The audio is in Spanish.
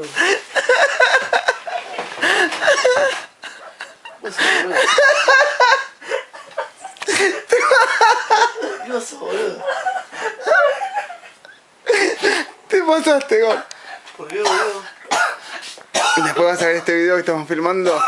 boludo. Vos sos boludo. Vos sos boludo. Te pasaste, Gol. ¿Por qué, boludo? Después vas a ver este video que estamos filmando.